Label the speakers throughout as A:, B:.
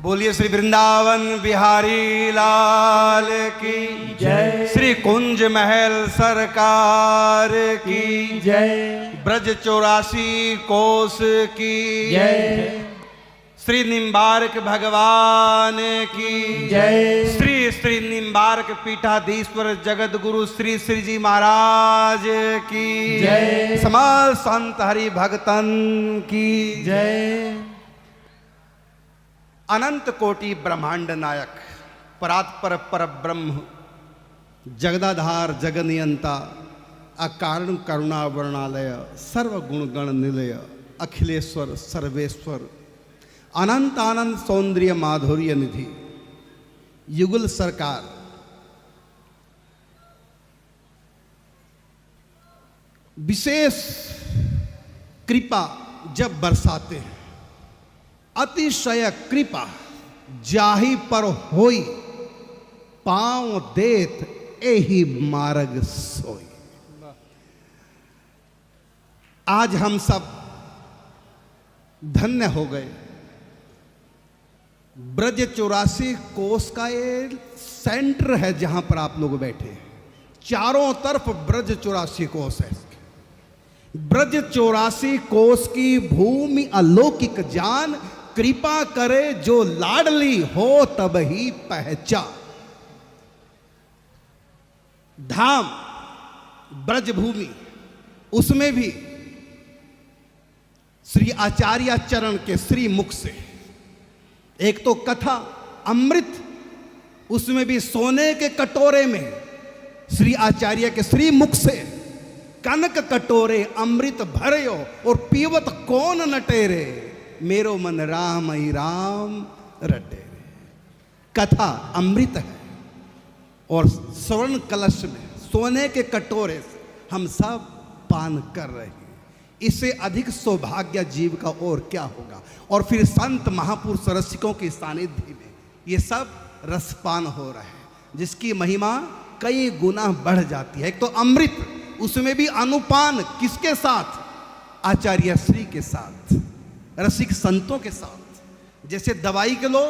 A: बोलिए श्री वृंदावन बिहारी लाल की
B: जय।
A: श्री कुंज महल सरकार की
B: जय।
A: ब्रज 84 कोस की
B: जय।
A: श्री निम्बारक भगवान की
B: जय।
A: श्री श्री निम्बारक पीठाधीश्वर जगत गुरु श्री श्री जी महाराज की
B: जय।
A: समस्त संत हरि भक्तन की
B: जय।
A: अनंत कोटि ब्रह्मांड नायक परात्पर पर ब्रह्म जगदाधार जगनियंता अकारण करुणा वर्णालय सर्वगुण गण निलय अखिलेश्वर सर्वेश्वर अनंत आनंद सौंदर्य माधुर्य निधि युगल सरकार विशेष कृपा जब बरसाते हैं, अतिशय कृपा जाहि पर होई पांव देत एही मार्ग सोई। आज हम सब धन्य हो गए। ब्रज 84 कोस का ये सेंटर है जहां पर आप लोग बैठे हैं। चारों तरफ ब्रज 84 कोस है। ब्रज 84 कोस की भूमि अलौकिक जान कृपा करे जो लाडली हो तब ही पहचान। धाम ब्रज भूमि, उसमें भी श्री आचार्य चरण के श्री मुख से एक तो कथा अमृत, उसमें भी सोने के कटोरे में श्री आचार्य के श्री मुख से कनक कटोरे अमृत भरयो और पीवत कौन नटेरे मेरो मन राम ही राम रटे। कथा अमृत है और स्वर्ण कलश में सोने के कटोरे से हम सब पान कर रहे हैं। इससे अधिक सौभाग्य जीव का और क्या होगा। और फिर संत महापुरुष रसिकों के सानिध्य में ये सब रसपान हो रहा है, जिसकी महिमा कई गुना बढ़ जाती है। एक तो अमृत, उसमें भी अनुपान किसके साथ? आचार्य श्री के साथ, रसिक संतों के साथ। जैसे दवाई के लो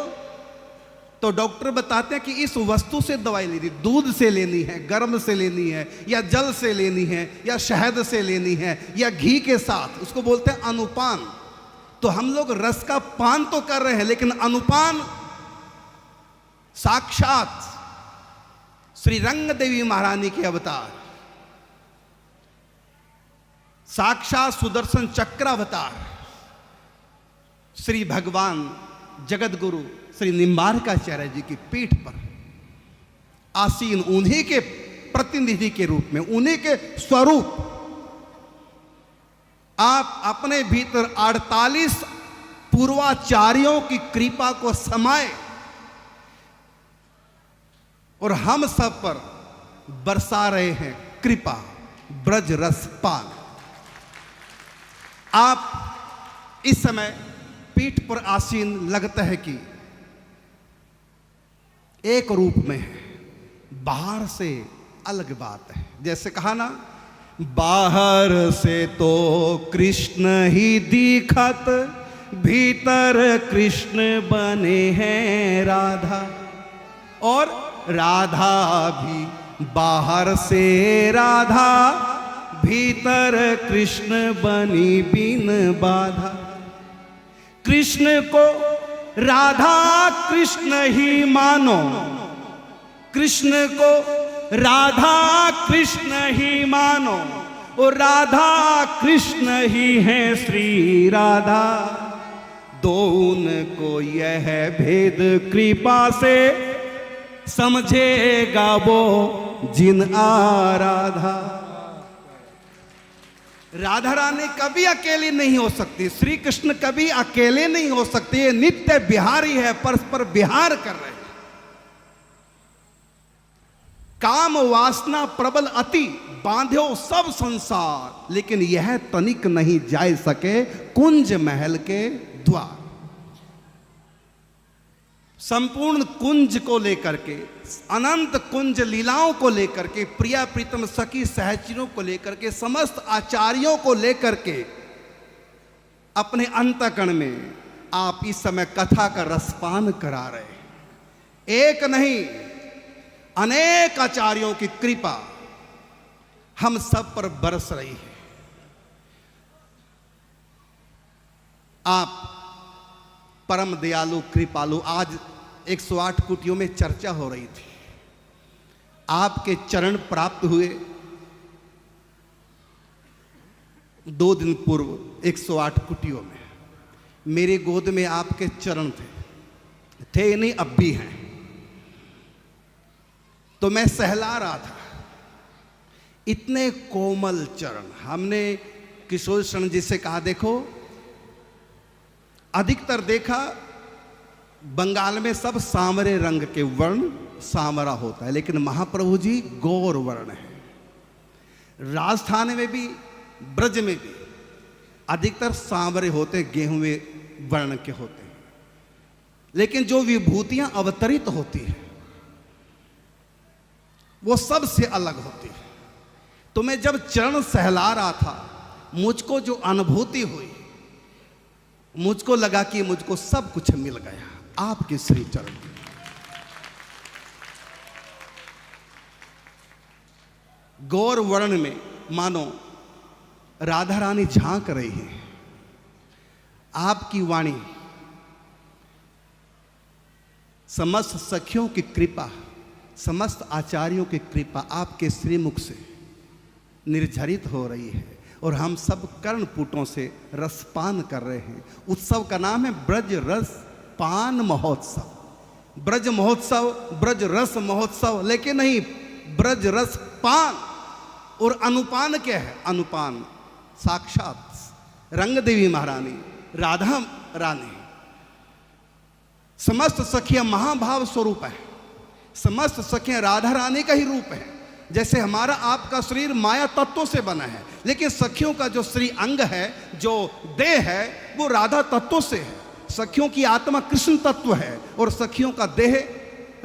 A: तो डॉक्टर बताते हैं कि इस वस्तु से दवाई लेनी, दूध से लेनी है, गर्म से लेनी है, या जल से लेनी है, या शहद से लेनी है, या घी के साथ, उसको बोलते हैं अनुपान। तो हम लोग रस का पान तो कर रहे हैं, लेकिन अनुपान साक्षात श्री रंग देवी महारानी के अवतार, साक्षात सुदर्शन चक्र अवतार श्री भगवान जगत गुरु श्री निम्बारकाचार्य जी की पीठ पर आसीन, उन्हीं के प्रतिनिधि के रूप में, उन्हीं के स्वरूप आप अपने भीतर 48 पूर्वाचार्यों की कृपा को समाए और हम सब पर बरसा रहे हैं कृपा ब्रज रस पान। आप इस समय पीठ पर आसीन लगता है कि एक रूप में है, बाहर से अलग बात है। जैसे कहा ना, बाहर से तो कृष्ण ही दिखत भीतर कृष्ण बने हैं राधा, और राधा भी बाहर से राधा भीतर कृष्ण बनी बिन बाधा। कृष्ण को राधा कृष्ण ही मानो, कृष्ण को राधा कृष्ण ही मानो, और राधा कृष्ण ही है श्री राधा। दोनों को यह भेद कृपा से समझेगा वो जिन आराधा। राधा रानी कभी अकेली नहीं हो सकती, श्री कृष्ण कभी अकेले नहीं हो सकते। ये नित्य बिहारी है, परस्पर बिहार कर रहे हैं। काम वासना प्रबल अति बांध्यो सब संसार, लेकिन यह तनिक नहीं जा सके कुंज महल के द्वार। संपूर्ण कुंज को लेकर के, अनंत कुंज लीलाओं को लेकर के, प्रिया प्रीतम सखी सहचरों को लेकर के, समस्त आचार्यों को लेकर के अपने अंतःकरण में आप इस समय कथा का रसपान करा रहे हैं। एक नहीं, अनेक आचार्यों की कृपा हम सब पर बरस रही है। आप परम दयालु कृपालु। आज 108 कुटियों में चर्चा हो रही थी, आपके चरण प्राप्त हुए 2 दिन पूर्व 108 कुटियों में। मेरी गोद में आपके चरण थे नहीं, अब भी हैं। तो मैं सहला रहा था, इतने कोमल चरण। हमने किशोर शरण जी से कहा, देखो अधिकतर देखा बंगाल में सब सांवरे रंग के वर्ण सांवरा होता है, लेकिन महाप्रभु जी गौर वर्ण है। राजस्थान में भी ब्रज में भी अधिकतर सांवरे होते, गेहूं वर्ण के होते हैं, लेकिन जो विभूतियां अवतरित होती है वो सबसे अलग होती है। तो मैं जब चरण सहला रहा था, मुझको जो अनुभूति हुई, मुझको लगा कि मुझको सब कुछ मिल गया आपके श्री चरण में। गौर वर्ण में मानो राधा रानी झांक रही है। आपकी वाणी समस्त सखियों की कृपा, समस्त आचार्यों की कृपा आपके श्रीमुख से निर्झरित हो रही है, और हम सब कर्णपुटों से रसपान कर रहे हैं। उत्सव का नाम है ब्रज रस पान महोत्सव। ब्रज महोत्सव, ब्रज रस महोत्सव, लेकिन नहीं, ब्रज रस पान। और अनुपान क्या है? अनुपान साक्षात रंग देवी महारानी, राधा रानी। समस्त सखियां महाभाव स्वरूप है, समस्त सखियां राधा रानी का ही रूप है। जैसे हमारा आपका शरीर माया तत्वों से बना है, लेकिन सखियों का जो श्री अंग है, जो देह है, वो राधा तत्वों से है। सखियों की आत्मा कृष्ण तत्व है और सखियों का देह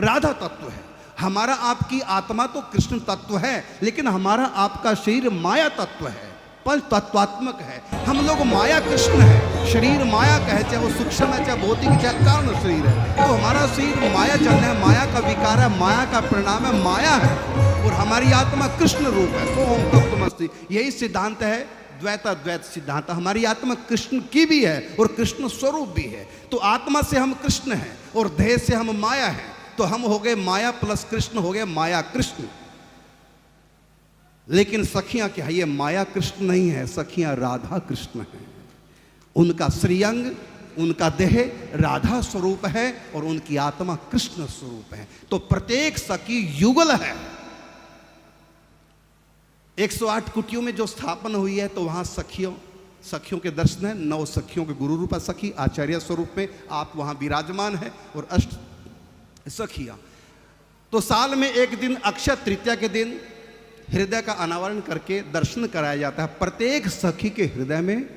A: राधा तत्व है। हमारा आपकी आत्मा तो कृष्ण तत्व है, लेकिन हमारा आपका शरीर माया तत्व है, पंच तत्वात्मक है। हम लोग माया कृष्ण है, शरीर माया का है, चाहे वो सूक्ष्म है, चाहे भौतिक, चाहे कारण शरीर है। तो हमारा शरीर माया जन्य है, माया का विकार है, माया का परिणाम है, माया है, और हमारी आत्मा कृष्ण रूप है। सो ओम तत्वमस्ति, यही सिद्धांत है द्वैताद्वैत सिद्धांत। हमारी आत्मा कृष्ण की भी है और कृष्ण स्वरूप भी है। तो आत्मा से हम कृष्ण हैं और देह से हम माया हैं, तो हम हो गए माया प्लस कृष्ण, हो गए माया कृष्ण। लेकिन सखियां क्या है? ये माया कृष्ण नहीं है, सखियां राधा कृष्ण हैं। उनका श्रीअंग, उनका देह राधा स्वरूप है और उनकी आत्मा कृष्ण स्वरूप है। तो प्रत्येक सखी युगल है। 108 कुटियों में जो स्थापना हुई है, तो वहां सखियों के दर्शन है। 9 सखियों के गुरु रूपा सखी आचार्य स्वरूप में आप वहां विराजमान है, और 8 सखियां। तो साल में एक दिन अक्षय तृतीया के दिन हृदय का अनावरण करके दर्शन कराया जाता है। प्रत्येक सखी के हृदय में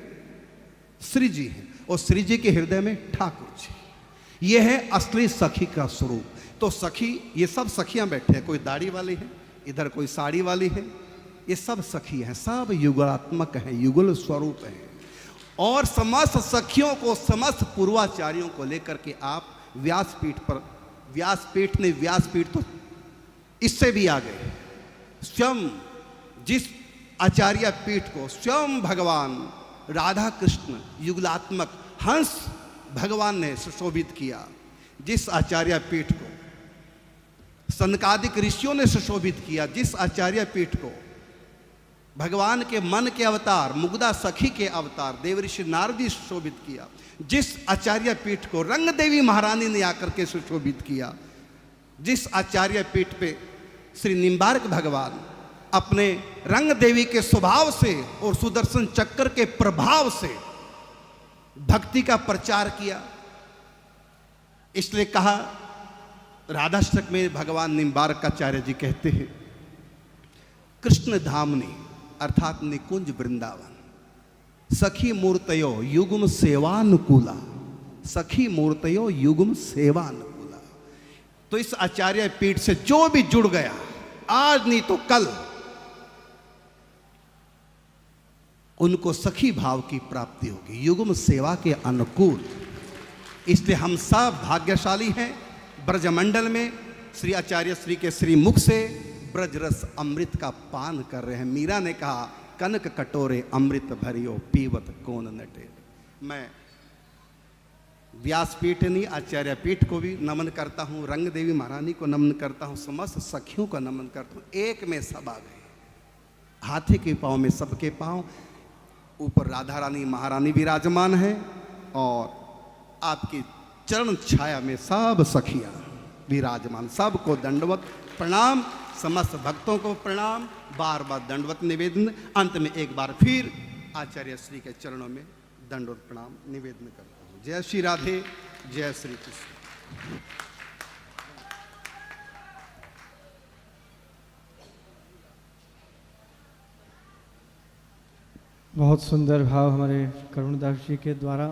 A: श्री जी है और श्री जी के हृदय में ठाकुर जी। ये है असली सखी का स्वरूप। तो सखी, ये सब सखियां बैठे हैं, कोई दाढ़ी वाली है, इधर कोई साड़ी वाली है, ये सब सखी हैं, सब युगलात्मक हैं, युगल स्वरूप हैं। और समस्त सखियों को, समस्त पूर्वाचार्यों को लेकर के आप व्यासपीठ पर, व्यासपीठ तो इससे भी आगे, स्वयं जिस आचार्य पीठ को स्वयं भगवान राधा कृष्ण युगलात्मक हंस भगवान ने सुशोभित किया, जिस आचार्य पीठ को सनकादिक ऋषियों ने सुशोभित किया, जिस आचार्य पीठ को भगवान के मन के अवतार, मुग्धा सखी के अवतार देवऋषि नारद जी सुशोभित किया, जिस आचार्य पीठ को रंग देवी महारानी ने आकर के सुशोभित किया, जिस आचार्य पीठ पे श्री निम्बार्क भगवान अपने रंग देवी के स्वभाव से और सुदर्शन चक्र के प्रभाव से भक्ति का प्रचार किया। इसलिए कहा, राधाष्टक में भगवान निम्बार्काचार्य जी कहते हैं, कृष्ण धामनी अर्थात निकुंज वृंदावन, सखी मूर्तयो युग्म सेवानुकूला, सखी मूर्तयो युग्म सेवानुकूला। तो इस आचार्य पीठ से जो भी जुड़ गया, आज नहीं तो कल, उनको सखी भाव की प्राप्ति होगी, युग्म सेवा के अनुकूल। इसलिए हम सब भाग्यशाली हैं। ब्रजमंडल में श्री आचार्य श्री के श्री मुख से ब्रज रस अमृत का पान कर रहे हैं। मीरा ने कहा कनक कटोरे अमृत भरियो पीवत कौन नटे। मैं व्यासपीठ नहीं आचार्य पीठ को भी नमन करता हूँ, रंग देवी महारानी को नमन करता हूँ, समस्त सखियों का नमन करता हूँ। एक में सब आ गए, हाथी के पाँव में सबके पाँव, ऊपर राधा रानी महारानी विराजमान है और आपकी चरण छाया में सब सखियाँ विराजमान। सबको दंडवत प्रणाम, समस्त भक्तों को प्रणाम, बार बार दंडवत निवेदन। अंत में एक बार फिर आचार्य श्री के चरणों में दंडवत प्रणाम निवेदन करता हूँ। जय श्री राधे, जय श्री कृष्ण।
B: बहुत सुंदर भाव हमारे करुणदास जी के द्वारा